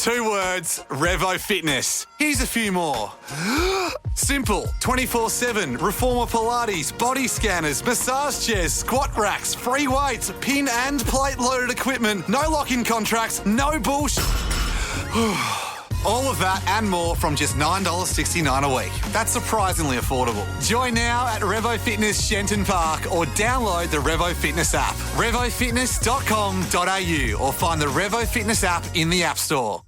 2 words, Revo Fitness. Here's a few more. Simple, 24/7, reformer Pilates, body scanners, massage chairs, squat racks, free weights, pin and plate loaded equipment, no lock-in contracts, no bullshit. All of that and more from just $9.69 a week. That's surprisingly affordable. Join now at Revo Fitness Shenton Park or download the Revo Fitness app. RevoFitness.com.au or find the Revo Fitness app in the App Store.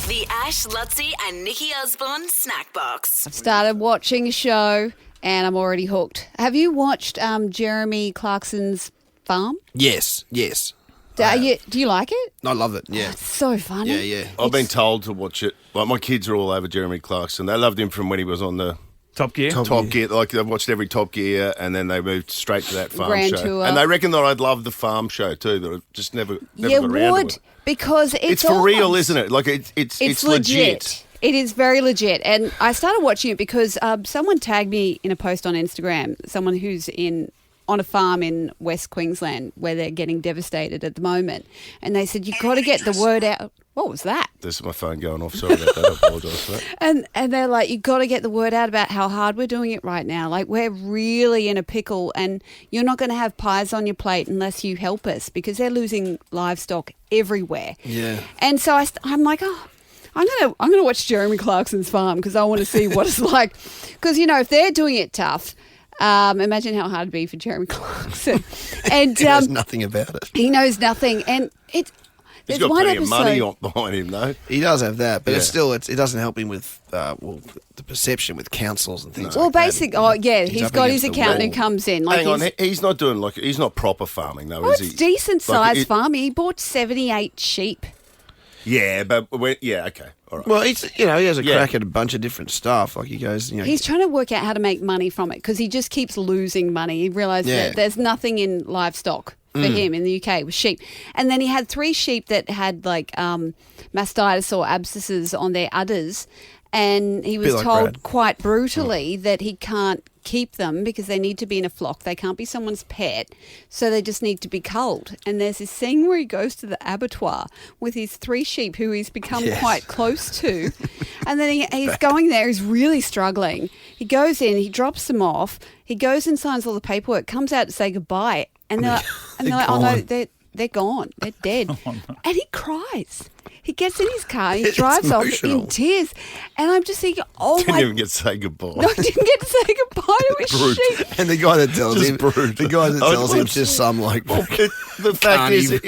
The Ash, Lutzi and Nikki Osborne Snackbox. I've started watching a show and I'm already hooked. Have you watched Jeremy Clarkson's Farm? Yes. Do you like it? I love it, yeah. It's so funny. Yeah. I've been told to watch it. Like, my kids are all over Jeremy Clarkson. They loved him from when he was on the Top Gear? Top Gear. Like, they've watched every Top Gear, and then they moved straight to that farm Grand show. Tour. And they reckon that I'd love the farm show too, but I've just never You got around would, to it. because It's for real, isn't it? Like, it's legit. It is very legit. And I started watching it because someone tagged me in a post on Instagram, someone who's on a farm in West Queensland where they're getting devastated at the moment. And they said, you've got to get the word out. What was that? This is my phone going off. Sorry about that. I apologise for that. And they're like, you've got to get the word out about how hard we're doing it right now. Like, we're really in a pickle and you're not going to have pies on your plate unless you help us, because they're losing livestock everywhere. Yeah. And so I'm like, I'm gonna watch Jeremy Clarkson's Farm because I want to see what it's like. Because, if they're doing it tough, imagine how hard it'd be for Jeremy Clarkson. And He knows nothing about it. He knows nothing. And He's there's got one plenty episode, of money behind him, though. He does have that, but Yeah. it doesn't help him with the perception with councils and things well, like that. he's up got his against the accountant who wall. comes in. Like, Hang on, he's not doing he's not proper farming, though, is he? it's decent sized Like, farm. He bought 78 sheep. Yeah, but okay, all right. Well, he has a Yeah. crack at a bunch of different stuff. Like, he goes, He's trying to work out how to make money from it because he just keeps losing money. He realised Yeah. that there's nothing in livestock for him in the UK with sheep. And then he had 3 sheep that had like mastitis or abscesses on their udders. And he was like told Brad. quite brutally that he can't keep them because they need to be in a flock. They can't be someone's pet. So they just need to be culled. And there's this scene where he goes to the abattoir with his 3 sheep who he's become quite close to. And then he's going there. He's really struggling. He goes in. He drops them off. He goes and signs all the paperwork, comes out to say goodbye. And they're like, oh, no, they're gone. They're dead. And he cries. He gets in his car and he drives off in tears. And I'm just thinking, Didn't even get to say goodbye. No, he didn't get to say goodbye to his sheep. And the guy that tells Just him, brute. him's just some like. The fact is, dude.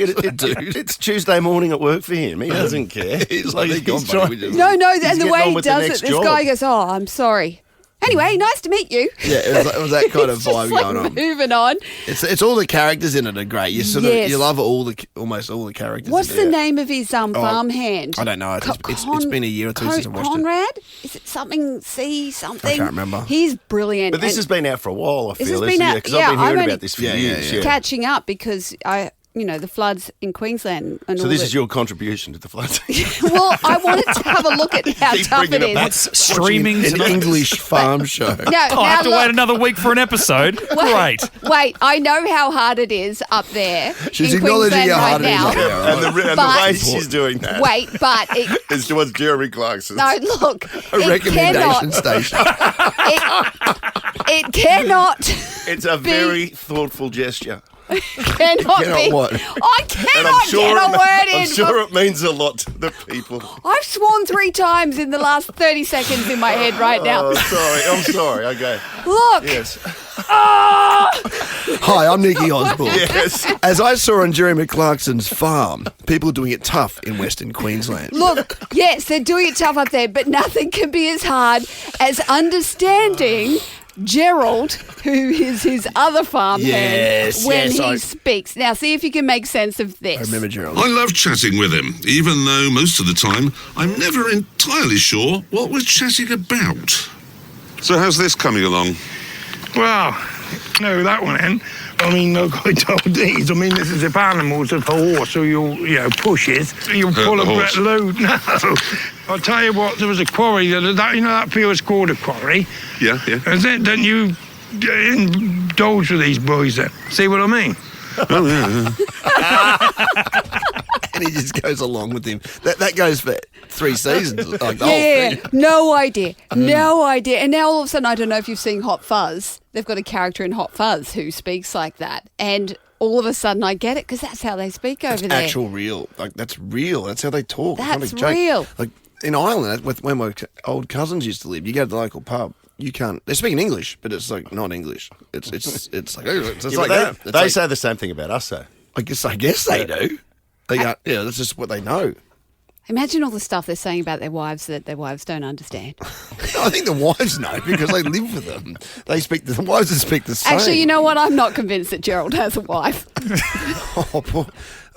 it's Tuesday morning at work for him. He doesn't care. He's like, he's "Come on, trying- buddy, we just-" No, and the getting way on he with the does it, next this job. guy goes, oh, I'm sorry. Anyway, nice to meet you. Yeah, it was that kind of It's just vibe like going on. moving on. It's all the characters in it are great. You sort of Yes. you love almost all the characters. What's in the it. name of his farmhand? I don't know. It's been a year or two since I watched it. Conrad? Is it something something? I can't remember. He's brilliant. But this And has been out for a while, I This feel. has been out- Because I've been I'm hearing only about this for Yeah, years. yeah. catching up because the floods in Queensland. And So all this that. is your contribution to the floods. Well, I wanted to have a look at how Keep tough bringing it it back. is. Streaming An tonight. English farm show. No, Oh, I have to now wait look. another week for an episode. Great. Wait, I know how hard it is up there. She's in acknowledging Queensland how hard right it is now. up there, right? And the But- way she's doing that Wait, but it, is towards Jeremy Clarkson. no, look, A it recommendation cannot. station. It cannot. It's a very thoughtful gesture. Cannot be. what? I And cannot get a word in. I'm sure it means a lot to the people. I've sworn 3 times in the last 30 seconds in my head right now. Oh, sorry. I'm sorry. Okay. Look. Yes. Hi, I'm Nikki Osborne. Yes. As I saw on Jeremy Clarkson's farm, people doing it tough in Western Queensland. Look, yes, they're doing it tough up there, but nothing can be as hard as understanding Gerald, who is his other farmhand, Yes, when yes, he I- speaks. Now, see if you can make sense of this. I remember Gerald. I love chatting with him, even though most of the time I'm never entirely sure what we're chatting about. So how's this coming along? Well, no, that one then. I mean, like I told these, this is if animals, if a horse or push it, you'll Hurt pull the a horse. bit load. No. I'll tell you what, there was a quarry, that field's called a quarry. Yeah. And then don't you indulge with these boys then? See what I mean? Oh, yeah. and he just goes along with him. That goes for 3 seasons. Like the whole Yeah, thing. no idea. No idea. And now all of a sudden, I don't know if you've seen Hot Fuzz. They've got a character in Hot Fuzz who speaks like that. And all of a sudden I get it because that's how they speak over there. Actual real. Like, that's real. That's how they talk. It's not That's a joke. real. Like, in Ireland, when my old cousins used to live, you go to the local pub, you can't. They're speaking English, but it's like not English. It's like it's like that. It's They like- say the same thing about us, though. I guess they do. They go, yeah, that's just what they know. Imagine all the stuff they're saying about their wives that their wives don't understand. I think the wives know because they live with them. The wives speak the same. Actually, you know what? I'm not convinced that Gerald has a wife. Oh, poor.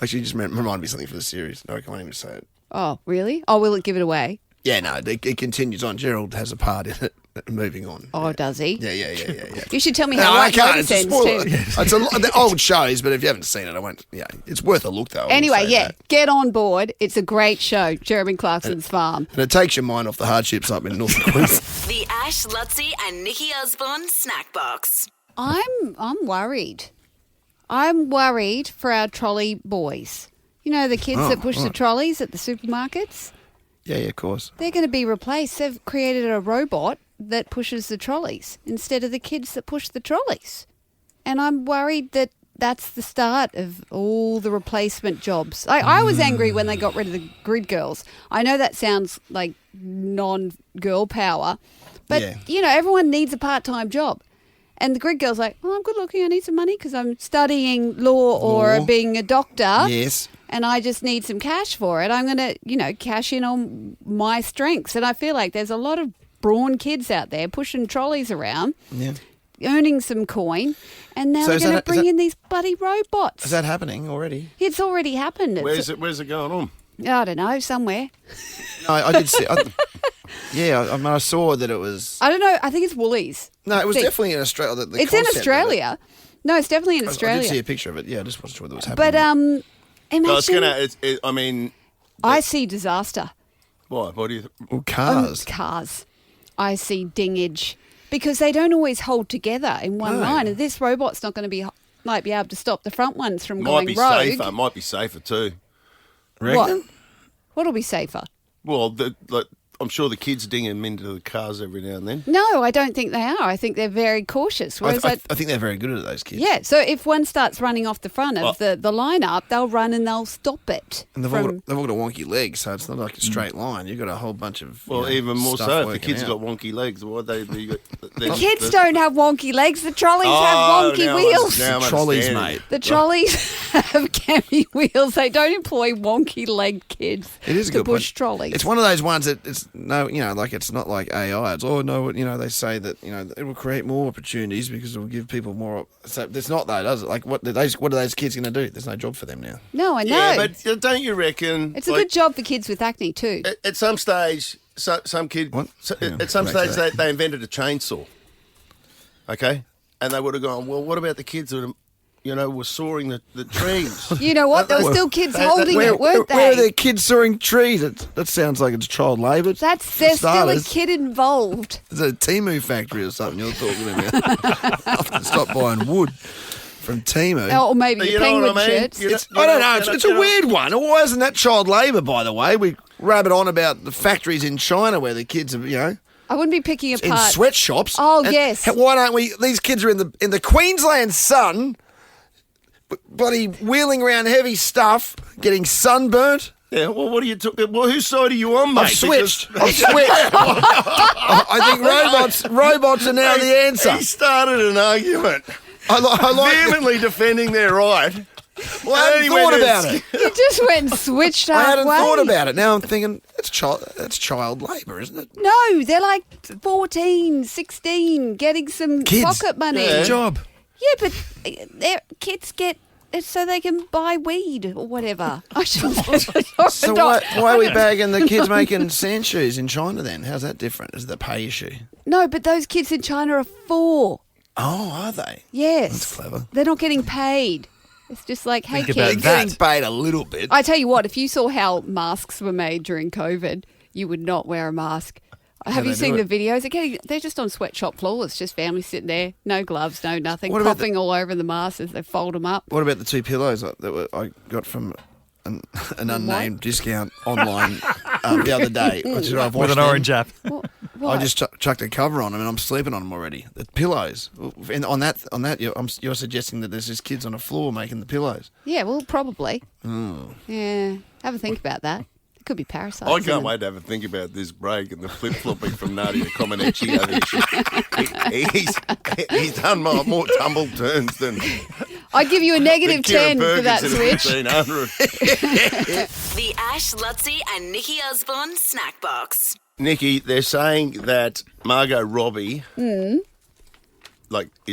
Actually, you just reminded me of something for the series. No, I can't even say it. Oh, really? Oh, will it give it away? Yeah, no, it continues on. Gerald has a part in it. Moving on. Oh, does he? Yeah. You should tell me No, how I White can't. Lotus It's a ends spoiler. too. It's a lot. They're old shows, but if you haven't seen it, I won't. Yeah, it's worth a look though. I will Anyway, say yeah, that. get on board. It's a great show, Jeremy Clarkson's Farm. And it takes your mind off the hardships up in North Queensland. The Ash, Lutzi and Nikki Osborne Snack Box. I'm worried. I'm worried for our trolley boys. You know, the kids that push the trolleys at the supermarkets? Yeah, of course. They're going to be replaced. They've created a robot that pushes the trolleys instead of the kids that push the trolleys. And I'm worried that that's the start of all the replacement jobs. I was angry when they got rid of the grid girls. I know that sounds like non-girl power, but, Yeah. you know, everyone needs a part-time job. And the grid girl's like, oh, I'm good looking. I need some money because I'm studying law or Law. being a doctor. Yes. And I just need some cash for it. I'm going to, you know, cash in on my strengths. And I feel like there's a lot of brawn kids out there pushing trolleys around, Yeah. earning some coin, and now So they're is going to that- is bring that- in these bloody robots. Is that happening already? It's already happened. Where's it going on? I don't know, somewhere. No, I did see. I saw that it was. I don't know. I think it's Woolies. No, it was Think. definitely in Australia. The It's in concept of it. Australia. No, it's definitely in I Australia. did see a picture of it. Yeah, I just wasn't sure whether it was happening. But imagine No, I mean, I see disaster. why? What do you? Well, cars. Cars. I see dingage because they don't always hold together in one No. line, and this robot's not going to might be able to stop the front ones from Might going be rogue. safer. Might be safer too. Reckon? What'll be safer? Well, I'm sure the kids ding them into the cars every now and then. No, I don't think they are. I think they're very cautious. I Whereas think they're very good at those kids. yeah, so if one starts running off the front of the lineup, they'll run and they'll stop it. And they've all got a wonky leg, so it's not like a straight line. You've got a whole bunch of. Well, even more stuff so if the working kids out. got wonky legs. Why they? The kids don't have wonky legs. The trolleys have wonky wheels. Trolleys, mate. The trolleys have cami wheels. They don't employ wonky legged kids It is a to good push point. trolleys. It's one of those ones that it's no, like it's not like AI. It's they say that it will create more opportunities because it will give people more. So it's not though, does it? Like what are those kids going to do? There's no job for them now. No, I know. Yeah, but don't you reckon? It's a good job for kids with acne too. At some stage, some kid. What? Yeah, At some go back stage, to they invented a chainsaw. Okay, and they would have gone. Well, what about the kids that were sawing the trees? You know what? There were still kids holding it, weren't they? Where are their kids sawing trees? That sounds like it's child labour. There's for still a starters. kid involved. It's a Temu factory or something you're talking about. I'll have to stop buying wood from Temu. Or maybe You your know what penguin I mean? shirts. I don't know. It's a weird one. Why isn't that child labour, by the way? We rabbit on about the factories in China where the kids are, I wouldn't be picking in apart. sweatshops. Oh, And yes. Why don't we? These kids are in the Queensland sun, bloody wheeling around heavy stuff, getting sunburnt. Yeah. Well, what are you talking? Well, whose side are you on, mate? I've switched. I think robots are now the answer. He started an argument, I like vehemently defending their right. Well, I hadn't thought about it. You just went and switched I halfway. hadn't thought about it. Now I'm thinking it's child labour, isn't it? No, they're like 14, 16, getting some Kids. pocket money. Yeah. Job. Yeah, but their kids get it so they can buy weed or whatever. I should So why are we bagging the kids making sand shoes in China then? How's that different? Is it the pay issue? No, but those kids in China are 4. Oh, are they? Yes. That's clever. They're not getting paid. It's just like, hey, Think about kids. They're getting paid a little bit. I tell you what, if you saw how masks were made during COVID, you would not wear a mask. Have you they seen do the videos? They're just on sweatshop floors, just families sitting there, no gloves, no nothing, What about coughing all over the masks as they fold them up. What about the 2 pillows that I got from an unnamed discount online the other day. I've With an orange app. What? I just chucked a cover on them and I'm sleeping on them already. The pillows. And on that, you're suggesting that there's just kids on the floor making the pillows. Yeah, well, probably. Yeah, have a think about that. It could be parasites. I can't wait to have a think about this break and the flip-flopping from Nadia Comaneci over here. He's done more tumble turns than... I'd give you a negative 10 for that switch. The Ash, Lutzi and Nikki Osborne Snack Box. Nikki, they're saying that Margot Robbie, is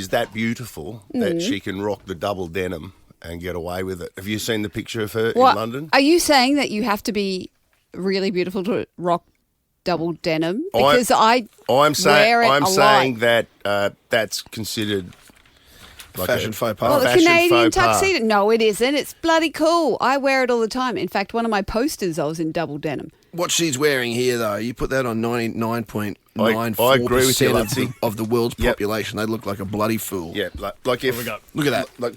that beautiful that she can rock the double denim and get away with it. Have you seen the picture of her in London? Are you saying that you have to be really beautiful to rock double denim? Because I'm saying that that's considered like fashion faux pas. Well, the fashion Canadian faux pas. tuxedo. No, it isn't. It's bloody cool. I wear it all the time. In fact, one of my posters, I was in double denim. What she's wearing here, though, you put that on 99.94% I agree with you, Lutzi. of the world's population. They look like a bloody fool. Yeah, like if... Look at that. Like,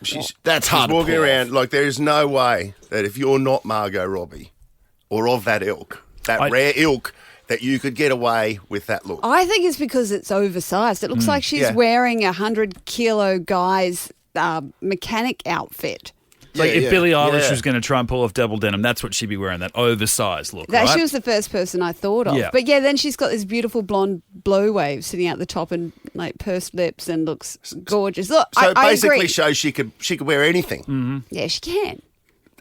she's hard to walking pull around off. like there is no way that if you're not Margot Robbie or of that ilk, rare ilk, that you could get away with that look. I think it's because it's oversized. It looks like she's wearing a 100-kilo guy's mechanic outfit. Like if Billie Eilish was going to try and pull off double denim, that's what she'd be wearing, that oversized look, right? She was the first person I thought of. Yeah. But yeah, then she's got this beautiful blonde blow wave sitting out the top and like pursed lips and looks gorgeous. Look, So I basically agree. shows she could wear anything. Yeah, she can.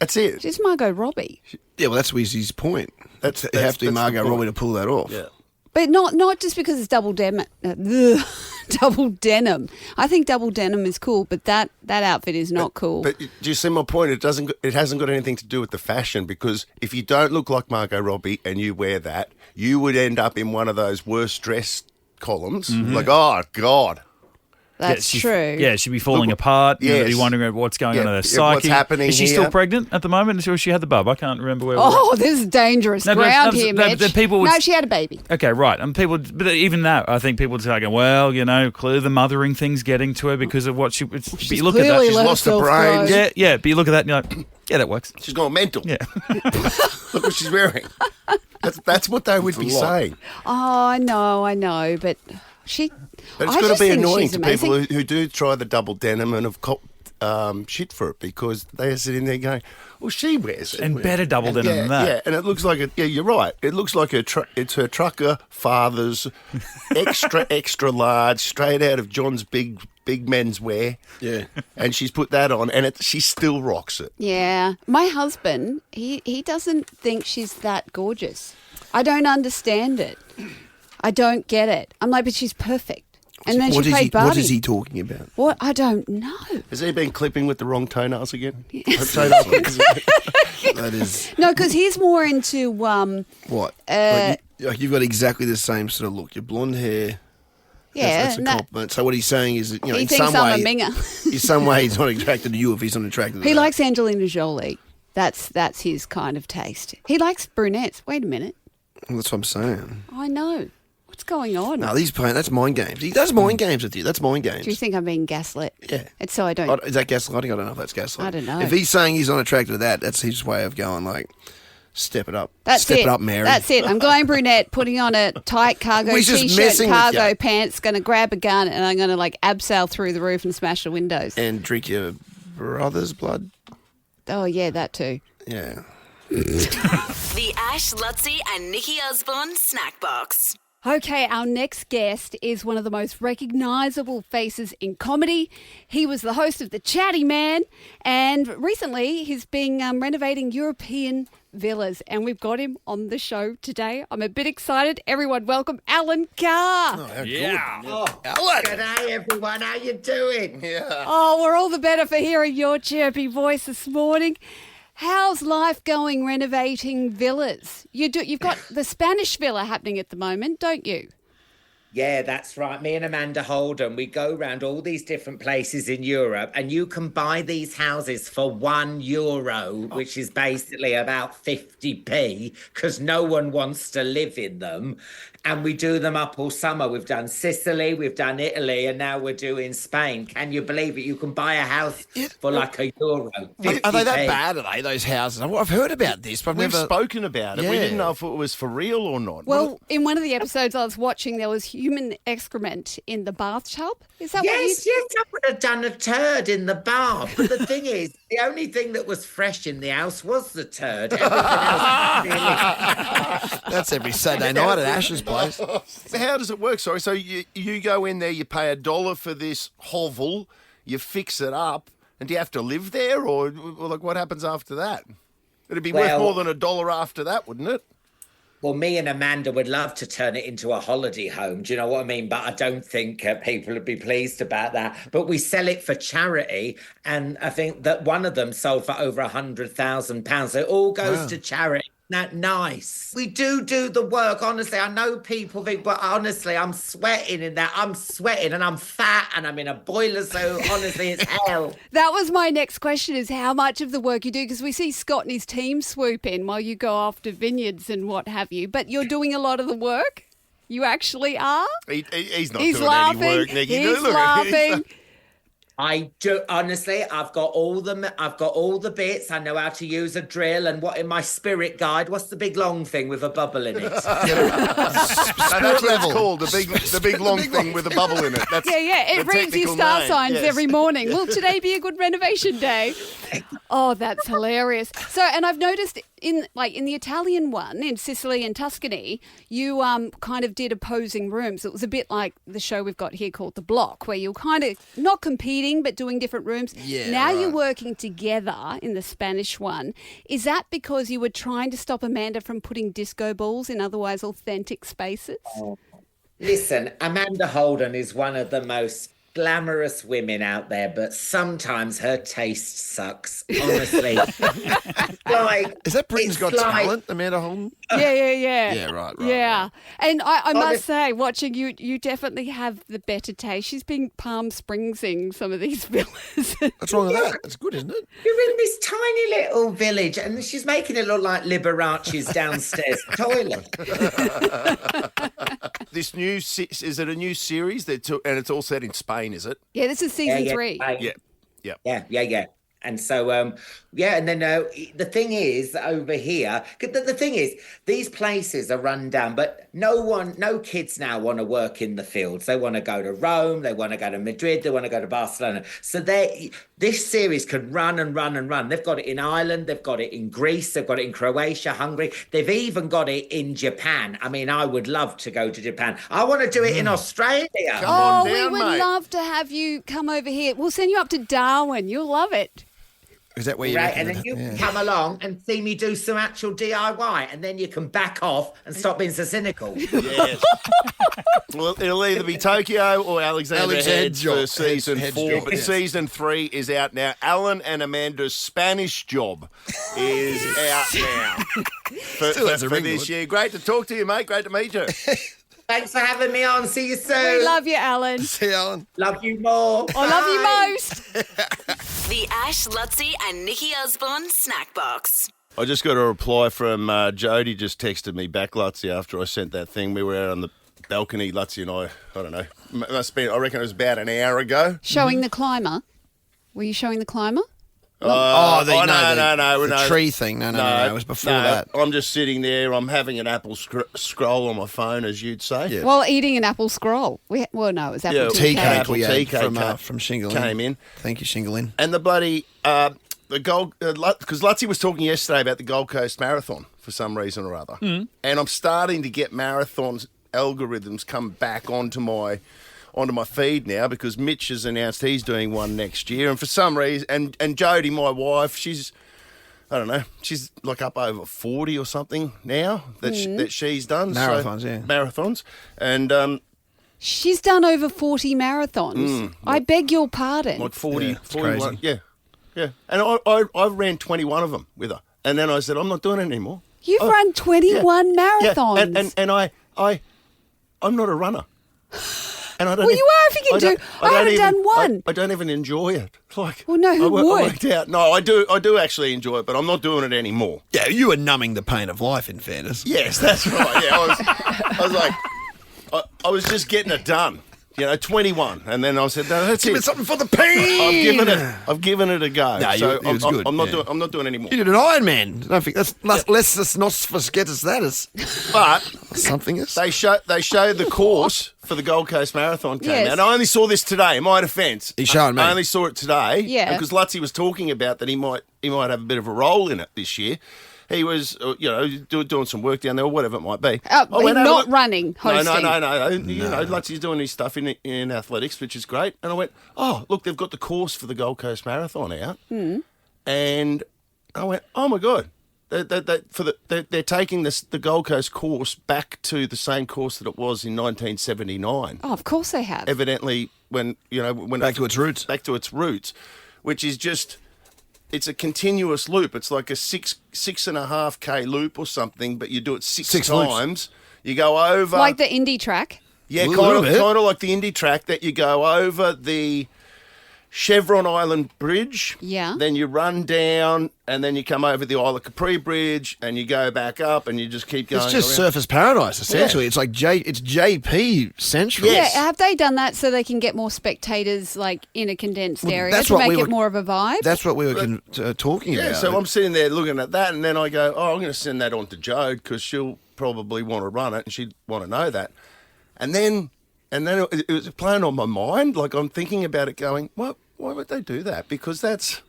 That's it. She's Margot Robbie. Yeah, well, that's Weezy's point. That's You have to be the Margot point. Robbie to pull that off. Yeah. But not just because it's double denim. Double denim. I think double denim is cool, but that outfit is not cool. But do you see my point? It hasn't got anything to do with the fashion, because if you don't look like Margot Robbie and you wear that, you would end up in one of those worst dressed columns. Like, oh God. That's true. Yeah, she'd be falling apart. Yes. You'd be wondering what's going on in her what's psyche. happening Is she here? still pregnant at the moment? Or she had the bub? I can't remember where. Oh, this is dangerous No, but ground that's- here, that- Mitch. that people would- No, she had a baby. Okay, right. And people, but even that, I think people would say, well, clearly the mothering thing's getting to her because of what she. But you look at that. Clearly she's let lost her herself brains. go. Yeah, but you look at that and you're like, yeah, that works. She's gone mental. Yeah. Look what she's wearing. That's what they would be saying. Oh, I know, but she. But it's I got just to be think annoying she's to amazing. people who do try the double denim and have copped shit for it, because they're sitting there going, well, she wears it. And better double denim than that. Yeah, and it looks like you're right. It looks like it's her trucker father's extra large, straight out of John's big men's wear. Yeah. And she's put that on, and she still rocks it. Yeah, my husband, he doesn't think she's that gorgeous. I don't understand it. I don't get it. I'm like, but she's perfect. And then she played Barbie. What is he talking about? What? I don't know. Has he been clipping with the wrong toenails again? That is No, because he's more into what? Like you've got exactly the same sort of look. Your blonde hair. yeah. That's a and that- compliment. So what he's saying is, that, he in thinks some I'm way, a minger. in some way, he's not attracted to you if he's not attracted to He that. likes Angelina Jolie. That's his kind of taste. He likes brunettes. Wait a minute. Well, that's what I'm saying. I know. What's going on? No, that's mind games. He does mind games with you. That's mind games. Do you think I'm being gaslit? Yeah. It's so I don't. Is that gaslighting? I don't know if that's gaslighting. I don't know. If he's saying he's not attracted to that, that's his way of going like, step it up. That's step it. it up, Mary. That's it. I'm going brunette, putting on a tight cargo We're just t-shirt, messing with cargo you. pants, going to grab a gun, and I'm going to like abseil through the roof and smash the windows. And drink your brother's blood. Oh yeah, that too. Yeah. The Ash, Lutzi and Nikki Osborne Snack Box. Okay, our next guest is one of the most recognisable faces in comedy. He was the host of The Chatty Man, and recently he's been renovating European villas, and we've got him on the show today. I'm a bit excited. Everyone, welcome Alan Carr. G'day everyone, how you doing? Oh, we're all the better for hearing your chirpy voice this morning. How's life going renovating villas? You've got the Spanish villa happening at the moment, don't you? Yeah, that's right. Me and Amanda Holden, we go around all these different places in Europe, and you can buy these houses for €1, which is basically about 50p, because no one wants to live in them. And we do them up all summer. We've done Sicily, we've done Italy, and now we're doing Spain. Can you believe it? You can buy a house for like €1. Are they that 50p. bad, are they, those houses? I've heard about this, but I've We've never... spoken about it. We Yeah. didn't know if it was for real or not. Well, in one of the episodes I was watching, there was human excrement in the bathtub. Is that what you... Yes, I would have done a turd in the bath. But the thing is, the only thing that was fresh in the house was the turd. Everything else was really... That's every Saturday night at Ash's place. How does it work? Sorry, so you go in there, you pay $1 for this hovel, you fix it up, and do you have to live there, or like what happens after that? It'd be worth more than $1 after that, wouldn't it? Well, me and Amanda would love to turn it into a holiday home. Do you know what I mean? But I don't think people would be pleased about that. But we sell it for charity. And I think that one of them sold for over £100,000. So it all goes to charity. That nice. We do the work. Honestly, I know people think, but honestly, I'm sweating in that. I'm sweating and I'm fat and I'm in a boiler. So honestly, it's hell. That was my next question, is how much of the work you do, because we see Scott and his team swoop in while you go after vineyards and what have you, but you're doing a lot of the work? You actually are? He's not He's doing laughing. any work, Nikki. He's Look at him. laughing. I do, honestly, I've got all the bits. I know how to use a drill, and what in my spirit guide, what's the big long thing with a bubble in it? That's what it's called, the big long thing with a bubble in it. That's It the reads your technical star name, signs yes. every morning. Will today be a good renovation day? Oh, that's hilarious. So, and I've noticed in the Italian one, in Sicily and Tuscany, you kind of did opposing rooms. It was a bit like the show we've got here called The Block, where you're kind of not competing, but doing different rooms. Yeah, now right. you're working together in the Spanish one. Is that because you were trying to stop Amanda from putting disco balls in otherwise authentic spaces? Listen, Amanda Holden is one of the most glamorous women out there, but sometimes her taste sucks, honestly. Is that Britain's Got Talent, Amanda Holden? Yeah. Yeah, right. Yeah. And I must say, watching you, you definitely have the better taste. She's been Palm Springsing some of these villas. What's wrong with that? That's good, isn't it? You're in this tiny little village, and she's making it look like Liberace's downstairs toilet. This new is it a new series and it's all set in Spain, is it? Yeah, this is season 3. Yeah. And so, and then the thing is over here, the thing is, these places are run down, but no kids now want to work in the fields. They want to go to Rome, they want to go to Madrid, they want to go to Barcelona. So this series can run and run and run. They've got it in Ireland, they've got it in Greece, they've got it in Croatia, Hungary. They've even got it in Japan. I mean, I would love to go to Japan. I want to do it in Australia. Come on we down, would mate. love to have you come over here. We'll send you up to Darwin. You'll love it. Is that where you Right, reckon and then it- you yeah. can come along and see me do some actual DIY, and then you can back off and stop being so cynical. Yes. Well, it'll either be Tokyo or Alexander Heads for Heads season Heads 4, job, but yes. season 3 is out now. Alan and Amanda's Spanish job is out now Still has a for ring this to it. year. Great to talk to you, mate. Great to meet you. Thanks for having me on. See you soon. We love you, Alan. See you, Alan. Love you more. I love you Bye. most. The Ash, Lutzi, and Nikki Osborne Snack Box. I just got a reply from Jody. Just texted me back, Lutzi, after I sent that thing. We were out on the balcony, Lutzi and I don't know. Must be, I reckon it was about an hour ago. Showing the climber. Were you showing the climber? The tree thing. No, it was before that. I'm just sitting there. I'm having an Apple scroll on my phone, as you'd say. Yeah. While eating an apple scroll. No, it was apple Tea tea cake Apple we tea had cake from Shingle came in. Thank you, Shingle In. And the bloody the Gold, because Lutzi was talking yesterday about the Gold Coast Marathon for some reason or other, and I'm starting to get marathons algorithms come back onto my feed now because Mitch has announced he's doing one next year, and for some reason, and Jodie, my wife, she's like up over 40 or something now that she's done Marathons, marathons, and She's done over 40 marathons. I beg your pardon. like 40, Yeah, it's 41, crazy. yeah, and I ran 21 of them with her, and then I said I'm not doing it anymore. You've run 21 marathons. Yeah, and I'm not a runner. And I don't Well, you are if you can do. I haven't done one. I don't even enjoy it. Like, Well, no, who I would? worked out. No, I do actually enjoy it, but I'm not doing it anymore. Yeah, you were numbing the pain of life, in fairness. Yes, that's right. Yeah, I was like, I was just getting it done. 21, and then I said, "No, that's Give it. me something for the pain." I've given it a go. No, so it was good. I'm not doing any more. You did an Iron Man. Don't think that's less not forget that. But Something is. they showed the course for the Gold Coast Marathon came Yes. out. And I only saw this today. In my defence, He's showing me. I only saw it today. Yeah. Because Lutzy was talking about that he might have a bit of a role in it this year. He was, doing some work down there or whatever it might be. Not running, hosting. No. Lutzy's doing his stuff in athletics, which is great. And I went, oh, look, they've got the course for the Gold Coast Marathon out. And I went, oh my God. They're taking the Gold Coast course back to the same course that it was in 1979. Oh, of course they have. Evidently, when Back to its roots. back to its roots, which is just, it's a continuous loop. It's like a 6.5K loop or something, but you do it six loops. times. You go over Like the indie track. yeah, A little bit. kind of like the Indy track that you go over the Chevron Island Bridge. Yeah. Then you run down, and then you come over the Isle of Capri Bridge, and you go back up, and you just keep going. It's just around. surface paradise, essentially. It's like it's JP Central. Yes. Yeah, have they done that so they can get more spectators like in a condensed area that's to what make we it were- more of a vibe? That's what we were talking Yeah, about. so I'm sitting there looking at that, and then I go, oh, I'm going to send that on to Jode because she'll probably want to run it, and she'd want to know that. And then it was playing on my mind, like I'm thinking about it, going, what? Why would they do that? Because that's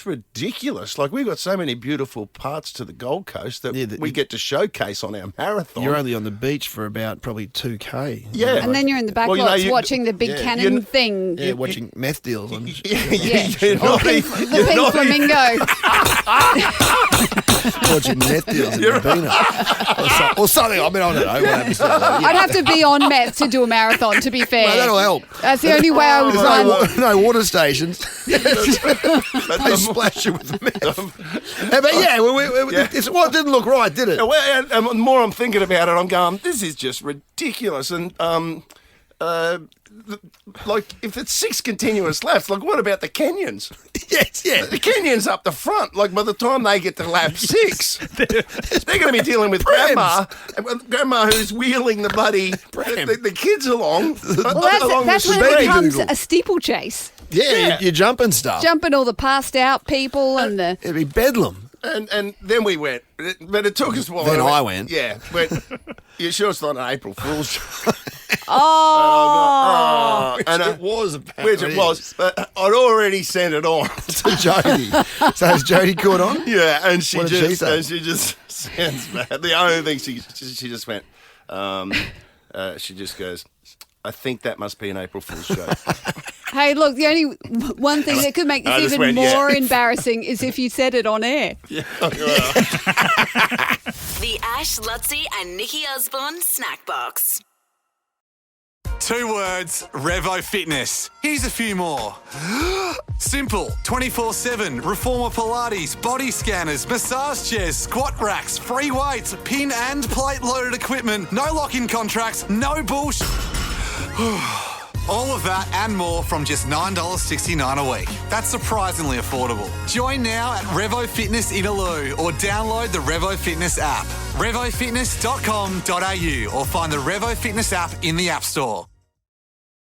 ridiculous. Like, we've got so many beautiful parts to the Gold Coast that we get to showcase on our marathon. You're only on the beach for about probably 2K. Yeah. and then you're in the back Well, lots watching the big cannon thing. Yeah, watching meth deals. On, You're not The pink flamingo. watching meth deals in Rabina. Or something. I mean, I don't know what happens to that. I'd have to be on meth to do a marathon, to be fair. Well, that'll help. That's the only way I would run. No water stations. They splash you with meth. But yeah, it didn't look right, did it? Well, and the more I'm thinking about it, I'm going, this is just ridiculous. And like, if it's 6 continuous laps, like, what about the Kenyans? Yes, yeah. The Kenyans up the front, like, by the time they get to lap 6, they're going to be dealing with grandma who's wheeling the bloody the kids along. Well, that's when it becomes a steeplechase. Yeah, you're jumping stuff. Jumping all the passed out people and the... It'd be bedlam. And then we went, but it took us a while. Then I went. Yeah, you sure it's not an April Fool's joke? It was, apparently. Which it was, but I'd already sent it on to Jody. So has Jody caught on? Yeah, and she What did she say? just sounds bad. The only thing she just went, she just goes, I think that must be an April Fool's joke. Hey, look, the only one thing that could make I this just even went, more embarrassing is if you said it on air. The Ash, Lutzy, and Nikki Osborne Snackbox. 2 words, Revo Fitness. Here's a few more. Simple, 24/7, Reformer Pilates, body scanners, massage chairs, squat racks, free weights, pin and plate loaded equipment, no lock-in contracts, no bullshit. All of that and more from just $9.69 a week. That's surprisingly affordable. Join now at Revo Fitness Inaloo or download the Revo Fitness app. RevoFitness.com.au or find the Revo Fitness app in the App Store.